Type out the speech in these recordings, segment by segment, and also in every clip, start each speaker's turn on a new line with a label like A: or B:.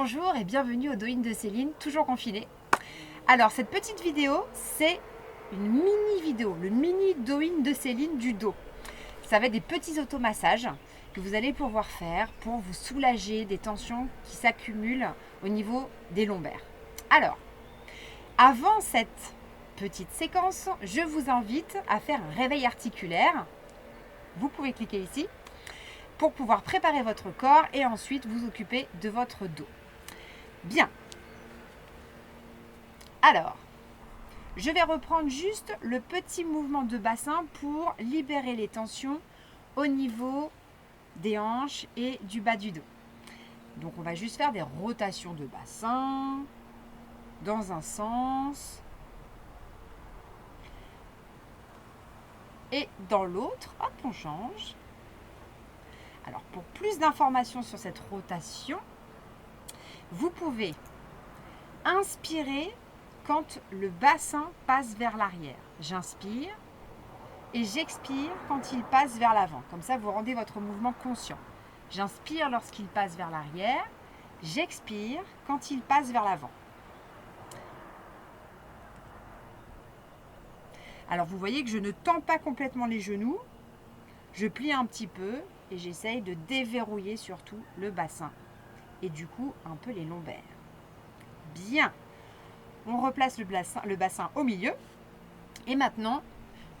A: Bonjour et bienvenue au Do-In de Céline, toujours confinée. Alors cette petite vidéo, c'est une mini vidéo, le mini Do-In de Céline du dos. Ça va être des petits automassages que vous allez pouvoir faire pour vous soulager des tensions qui s'accumulent au niveau des lombaires. Alors, avant cette petite séquence, je vous invite à faire un réveil articulaire. Vous pouvez cliquer ici pour pouvoir préparer votre corps et ensuite vous occuper de votre dos. Bien. Alors, je vais reprendre juste le petit mouvement de bassin pour libérer les tensions au niveau des hanches et du bas du dos. Donc, on va juste faire des rotations de bassin dans un sens et dans l'autre. Hop, on change. Alors, pour plus d'informations sur cette rotation, vous pouvez inspirer quand le bassin passe vers l'arrière. J'inspire et j'expire quand il passe vers l'avant. Comme ça, vous rendez votre mouvement conscient. J'inspire lorsqu'il passe vers l'arrière. J'expire quand il passe vers l'avant. Alors, vous voyez que je ne tends pas complètement les genoux. Je plie un petit peu et j'essaye de déverrouiller surtout le bassin. Et du coup, un peu les lombaires. Bien. On replace le bassin au milieu. Et maintenant,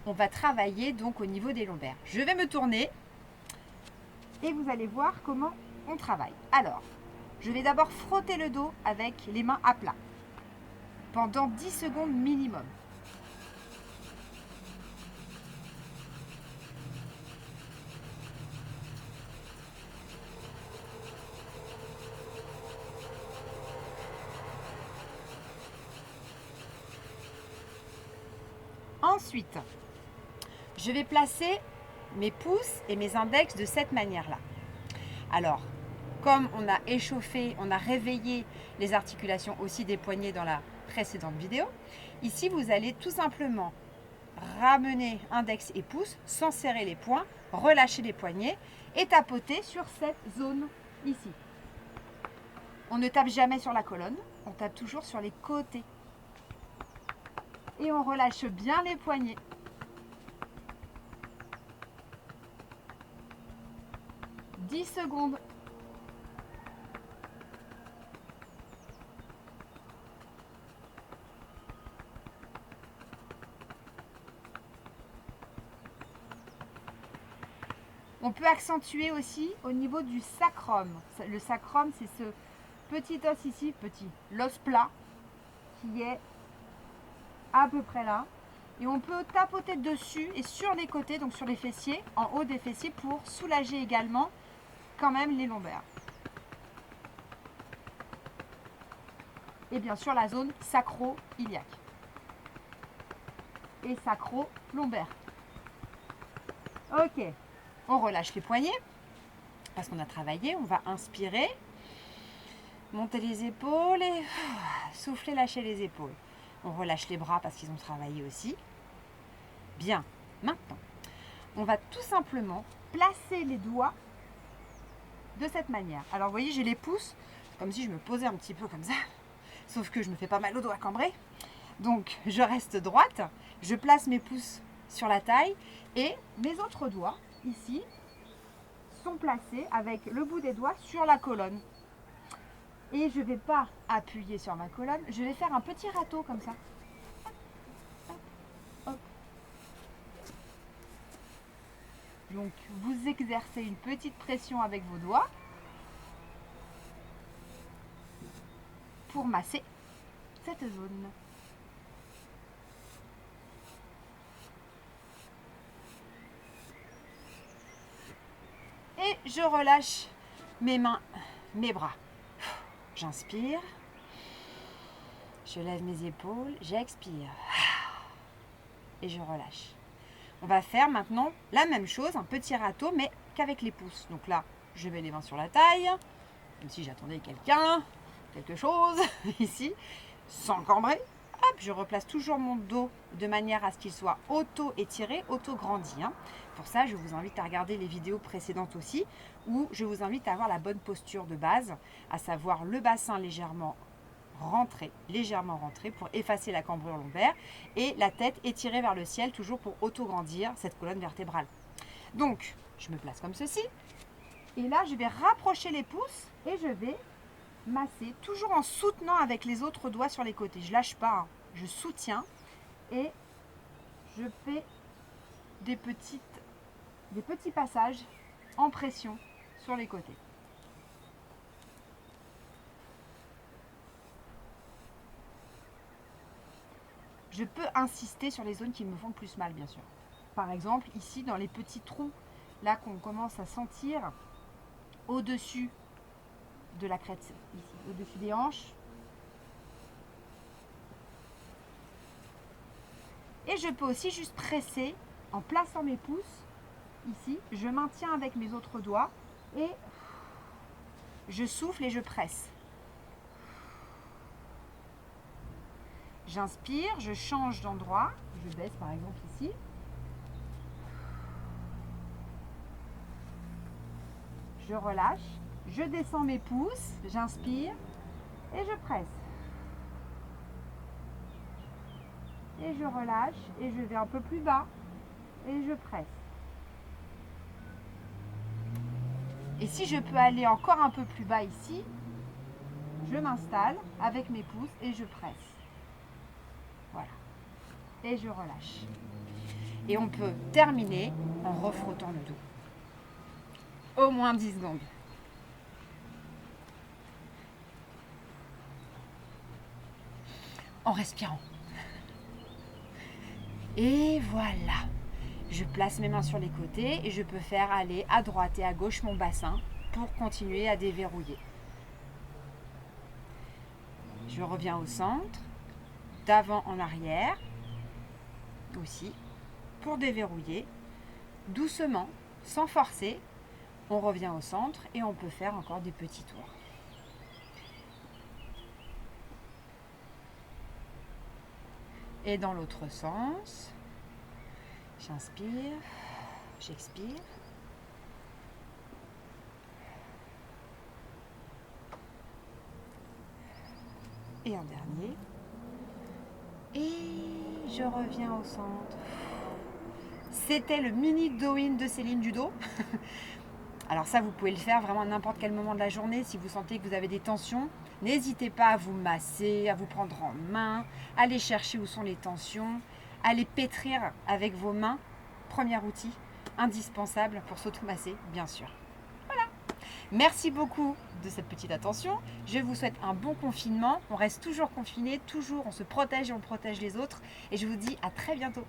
A: on va travailler donc au niveau des lombaires. Je vais me tourner et vous allez voir comment on travaille. Alors, je vais d'abord frotter le dos avec les mains à plat pendant 10 secondes minimum. Ensuite, je vais placer mes pouces et mes index de cette manière-là. Alors, comme on a échauffé, on a réveillé les articulations aussi des poignets dans la précédente vidéo, ici vous allez tout simplement ramener index et pouce sans serrer les poings, relâcher les poignets et tapoter sur cette zone ici. On ne tape jamais sur la colonne, on tape toujours sur les côtés. Et on relâche bien les poignets. « 10 secondes. On peut accentuer aussi au niveau du sacrum. Le sacrum, c'est ce petit os ici, l'os plat, qui est à peu près là. Et on peut tapoter dessus et sur les côtés, donc sur les fessiers, en haut des fessiers, pour soulager également quand même les lombaires. Et bien sûr la zone sacro-iliaque et sacro-lombaire. Ok, on relâche les poignets parce qu'on a travaillé. On va inspirer, monter les épaules et souffler, lâcher les épaules. On relâche les bras parce qu'ils ont travaillé aussi. Bien, maintenant, on va tout simplement placer les doigts de cette manière. Alors, vous voyez, j'ai les pouces, comme si je me posais un petit peu comme ça, sauf que je me fais pas mal aux doigts cambrés. Donc, je reste droite, je place mes pouces sur la taille et mes autres doigts, ici, sont placés avec le bout des doigts sur la colonne. Et je ne vais pas appuyer sur ma colonne, je vais faire un petit râteau comme ça. Hop. Donc, vous exercez une petite pression avec vos doigts pour masser cette zone. Et je relâche mes mains, mes bras. J'inspire, je lève mes épaules, j'expire et je relâche. On va faire maintenant la même chose, un petit râteau, mais qu'avec les pouces. Donc là, je mets les mains sur la taille, comme si j'attendais quelque chose, ici, sans cambrer. hop, je replace toujours mon dos de manière à ce qu'il soit auto-étiré, auto-grandi. Hein. Pour ça, je vous invite à regarder les vidéos précédentes aussi, où je vous invite à avoir la bonne posture de base, à savoir le bassin légèrement rentré pour effacer la cambrure lombaire et la tête étirée vers le ciel, toujours pour auto-grandir cette colonne vertébrale. Donc, je me place comme ceci. Et là, je vais rapprocher les pouces et je vais masser, toujours en soutenant avec les autres doigts sur les côtés. Je lâche pas, hein. Je soutiens et je fais des petits passages en pression sur les côtés. Je peux insister sur les zones qui me font le plus mal, bien sûr. Par exemple, ici, dans les petits trous, là qu'on commence à sentir au-dessus de la crête, ici, au-dessus des hanches. Et je peux aussi juste presser en plaçant mes pouces ici. Je maintiens avec mes autres doigts et je souffle et je presse. J'inspire, je change d'endroit. Je baisse par exemple ici. Je relâche. Je descends mes pouces. J'inspire et je presse. Et je relâche et je vais un peu plus bas et je presse. Et si je peux aller encore un peu plus bas ici, je m'installe avec mes pouces et je presse. Voilà. Et je relâche. Et on peut terminer en refrottant le dos. Au moins 10 secondes. En respirant. Et voilà. Je place mes mains sur les côtés et je peux faire aller à droite et à gauche mon bassin pour continuer à déverrouiller. Je reviens au centre, d'avant en arrière, aussi, pour déverrouiller. Doucement, sans forcer, on revient au centre et on peut faire encore des petits tours. Et dans l'autre sens, j'inspire, j'expire. Et un dernier. Et je reviens au centre. C'était le mini do-in de Céline du dos. Alors ça, vous pouvez le faire vraiment à n'importe quel moment de la journée. Si vous sentez que vous avez des tensions, n'hésitez pas à vous masser, à vous prendre en main, à aller chercher où sont les tensions, à les pétrir avec vos mains. Premier outil indispensable pour s'automasser, bien sûr. Voilà. Merci beaucoup de cette petite attention. Je vous souhaite un bon confinement. On reste toujours confinés, toujours on se protège et on protège les autres. Et je vous dis à très bientôt.